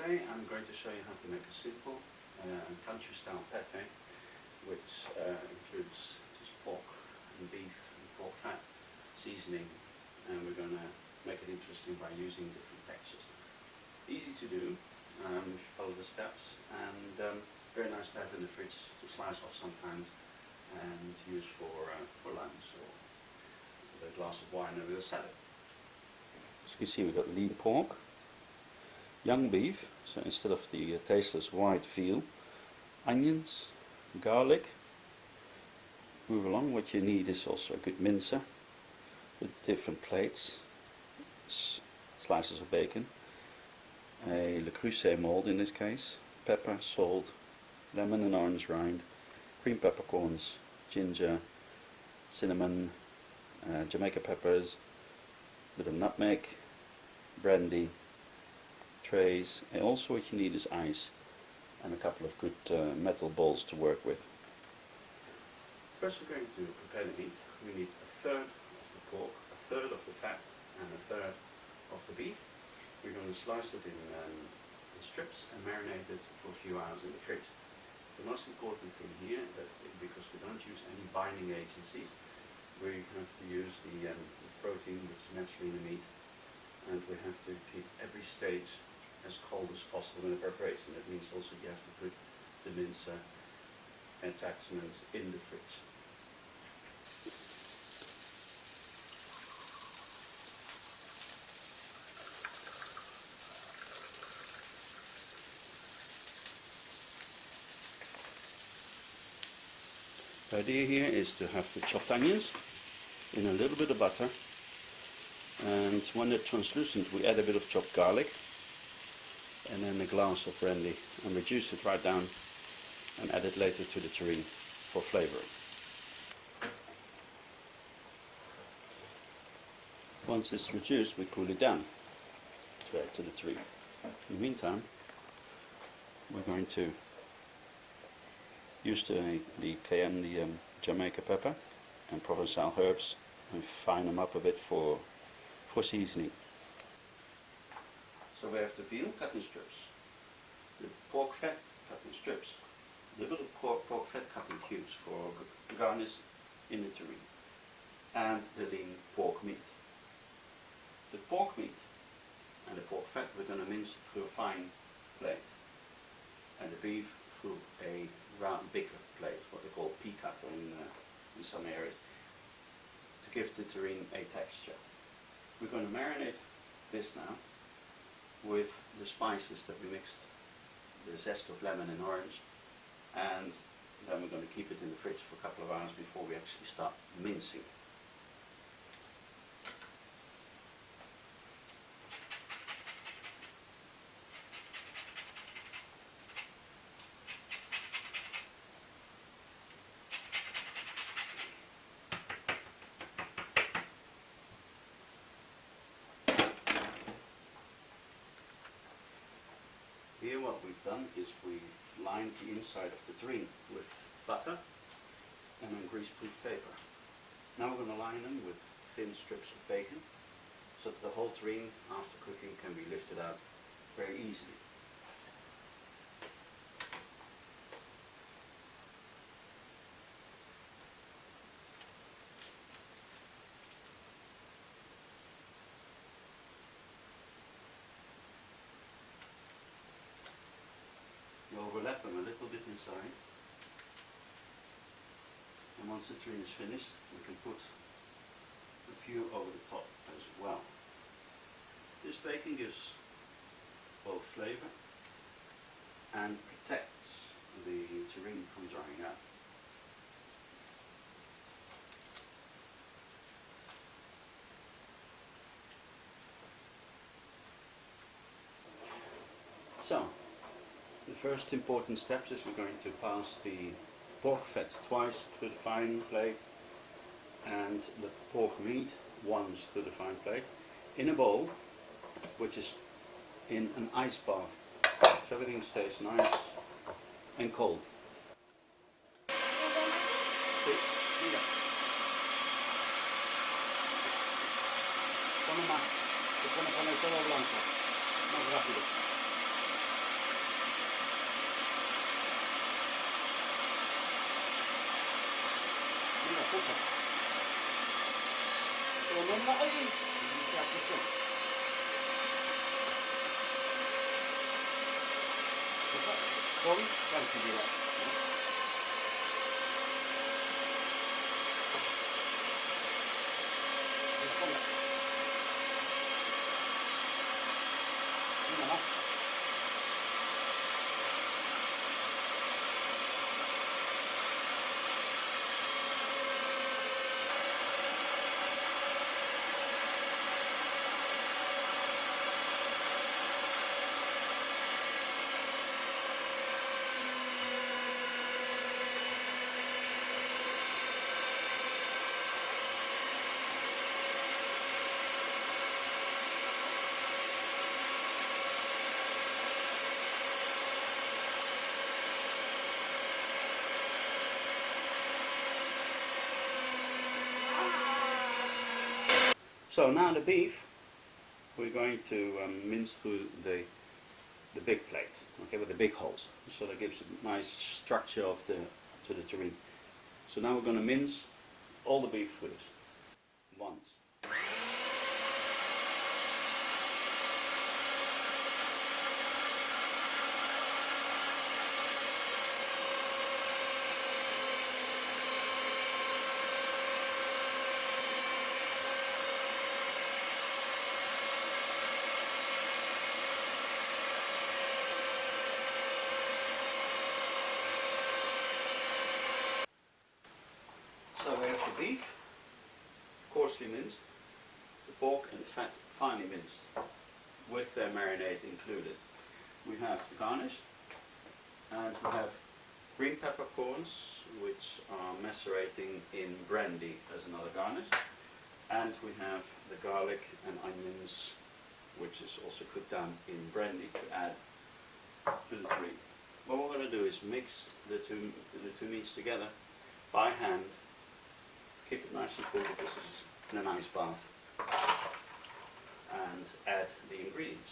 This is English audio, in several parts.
Today I'm going to show you how to make a simple country style pate, which includes just pork and beef and pork fat, seasoning, and we're going to make it interesting by using different textures. Easy to do, follow the steps, and very nice to have in the fridge to slice off sometimes and use for lunch or with a glass of wine or with a salad. As you can see, we've got lean pork, young beef, so instead of the tasteless white veal, onions, garlic. Move along. What you need is also a good mincer with different plates, slices of bacon, a Le Creuset mold in this case, pepper, salt, lemon and orange rind, green peppercorns, ginger, cinnamon, Jamaica peppers, a bit of nutmeg, brandy, trays, and also what you need is ice and a couple of good metal bowls to work with. First we're going to prepare the meat. We need a third of the pork, a third of the fat and a third of the beef. We're going to slice it in strips and marinate it for a few hours in the fridge. The most important thing here, that because we don't use any binding agencies, we have to use the protein which is naturally in the meat, and we have to keep every stage as cold as possible in the preparation. That means also you have to put the mincer attachments in the fridge. The idea here is to have the chopped onions in a little bit of butter, and when they're translucent we add a bit of chopped garlic and then a glass of brandy and reduce it right down and add it later to the terrine for flavouring. Once it's reduced we cool it down to add to the terrine. In the meantime we're going to use the cayenne, the Jamaica pepper and Provençal herbs and fine them up a bit for seasoning. So we have the veal cut in strips, the pork fat cut in strips, a little bit of pork fat cut in cubes for garnish in the terrine, and the lean pork meat. The pork meat and the pork fat we're going to mince through a fine plate, and the beef through a round, bigger plate, what they call pea cutter in some areas, to give the terrine a texture. We're going to marinate this now with the spices that we mixed, the zest of lemon and orange, and then we're going to keep it in the fridge for a couple of hours before we actually start mincing. Here what we've done is we've lined the inside of the terrine with butter and then greaseproof paper. Now we're going to line them with thin strips of bacon so that the whole terrine after cooking can be lifted out very easily. You overlap them a little bit inside, and once the terrine is finished we can put a few over the top as well. This bacon gives both flavour and protects the terrine from drying out. So, the first important steps is we're going to pass the pork fat twice through the fine plate and the pork meat once through the fine plate in a bowl which is in an ice bath, so everything stays nice and cold. Pon más, te pone todo blanco, más rápido. Super. Zo, nog maar één. Ja, goed zo. Sorry, dank je wel. So now the beef, we're going to mince through the big plate, okay, with the big holes. So that gives a nice structure of to the terrine. So now we're going to mince all the beef through this once. So we have the beef, coarsely minced, the pork and the fat finely minced, with their marinade included. We have the garnish, and we have green peppercorns, which are macerating in brandy as another garnish, and we have the garlic and onions, which is also cooked down in brandy to add to the terrine. What we're going to do is mix the two meats together by hand. Keep it nice and cool because this is in a nice bath, and add the ingredients.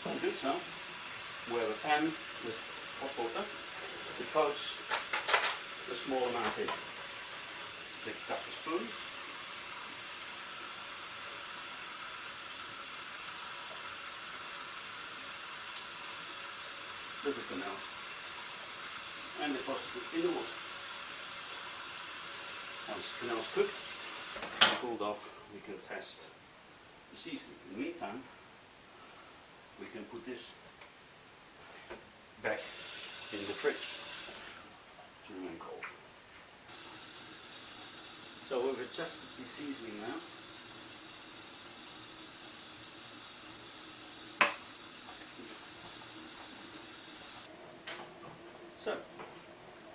To do so, we have a pan with hot water to poach a small amount in. Take a couple of spoons. Put the quenelle and deposit it in the water. Once the quenelle is cooked and cooled off, we can test the seasoning. In the meantime, we can put this back in the fridge to remain cold. So we've adjusted the seasoning now. So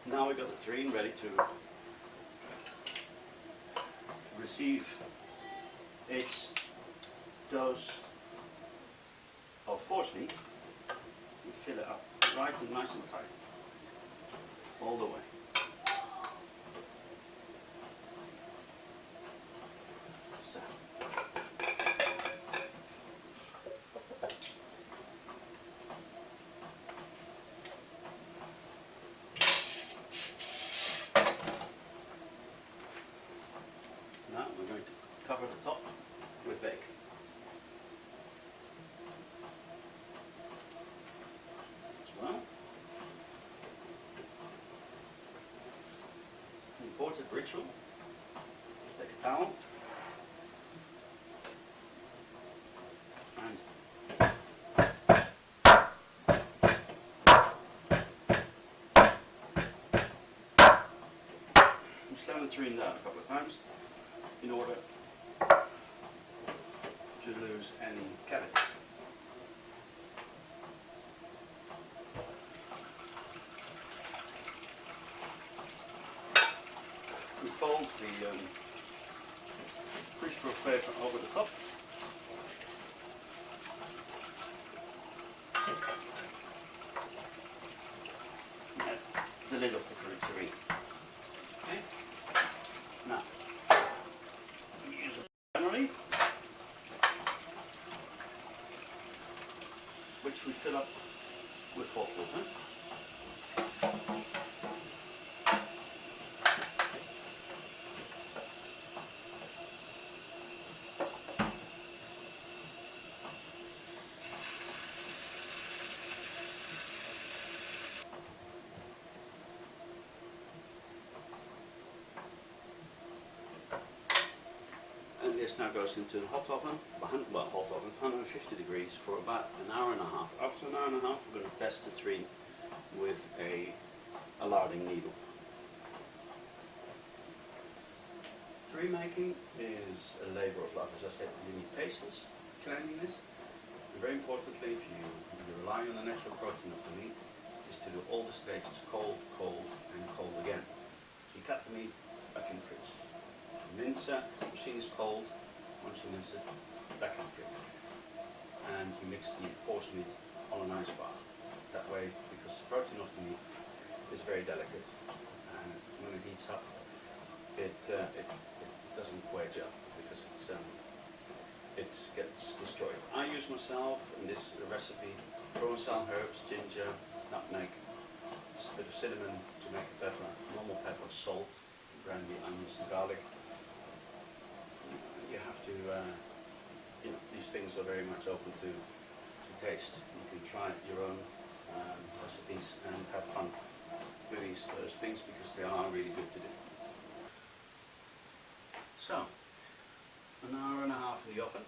now we've got the terrine ready to receive its dose of force meat. We fill it up right and nice and tight all the way. So now we're going to cover the top with bacon. Well, important ritual. Take a towel, turn the terrine down a couple of times in order to lose any cavities. We fold the greaseproof paper over the top. And the lid of the terrine. Okay. Now, we use a memory, which we fill up with hot water. And this now goes into the hot oven, 150 degrees for about an hour and a half. After an hour and a half, we're going to test the terrine with a larding needle. Terrine making is a labor of love. As I said, you need patience, cleanliness, and very importantly, if you rely on the natural protein of the meat, is to do all the stages cold, cold, and cold again. So you cut the meat back in the fridge. Mince, machine is cold. Once you mince it, back in the fridge. And you mix the horse meat on an ice bar. That way, because the protein of the meat is very delicate, and when it heats up, it doesn't wedge up because it gets destroyed. I use myself in this recipe Provençal herbs, ginger, nutmeg, a bit of cinnamon to make it better, normal pepper, salt, brandy, onions, and garlic. You have to, these things are very much open to taste. You can try your own recipes and have fun with those things because they are really good to do. So, an hour and a half in the oven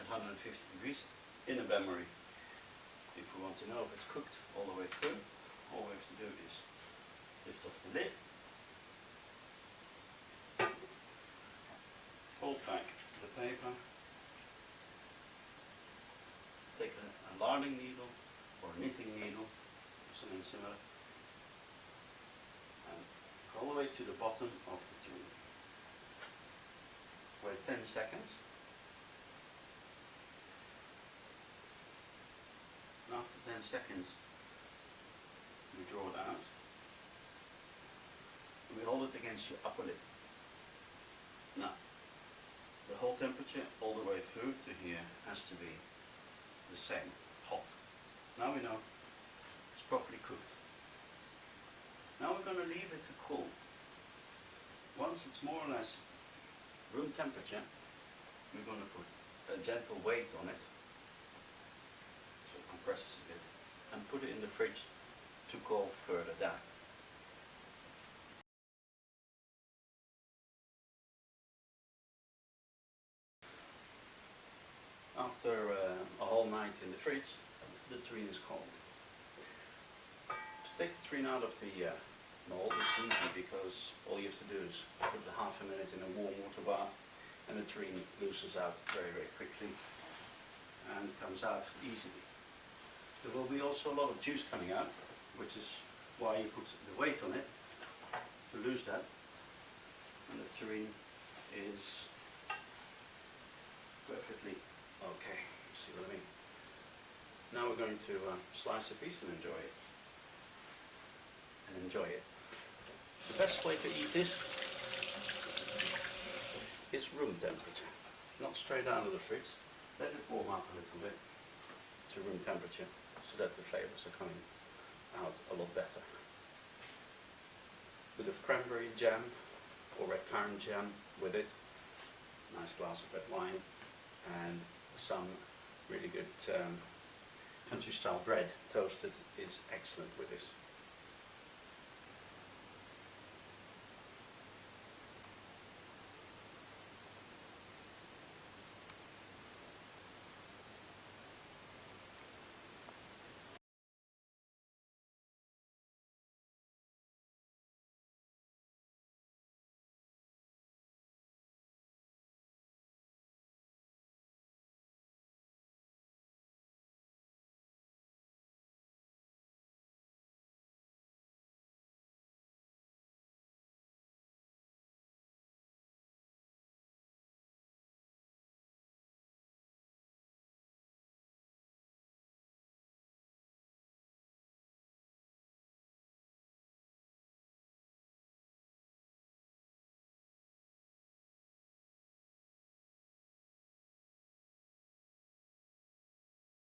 at 150 degrees in a bain-marie. If we want to know if it's cooked all the way through, all we have to do is lift off the lid, fold back the paper, take a larding needle or a knitting needle, something similar, and go all the way to the bottom of the terrine. Wait 10 seconds. And after 10 seconds, we draw it out and we hold it against your upper lip. Now, the whole temperature all the way through to here has to be the same, hot. Now we know it's properly cooked. Now we're going to leave it to cool. Once it's more or less room temperature, we're going to put a gentle weight on it, so it compresses a bit, and put it in the fridge to cool further down. After a whole night in the fridge, the terrine is cold. To take the terrine out of the mold, it's easy because all you have to do is put it half a minute in a warm water bath and the terrine loosens out very, very quickly and comes out easily. There will be also a lot of juice coming out, which is why you put the weight on it to lose that, and the terrine is perfectly okay. See what I mean? Now we're going to slice a piece and enjoy it. The best way to eat this is room temperature, not straight out of the fridge. Let it warm up a little bit to room temperature so that the flavors are coming out a lot better. Bit of cranberry jam or red currant jam with it, nice glass of red wine, and some really good country style bread toasted is excellent with this.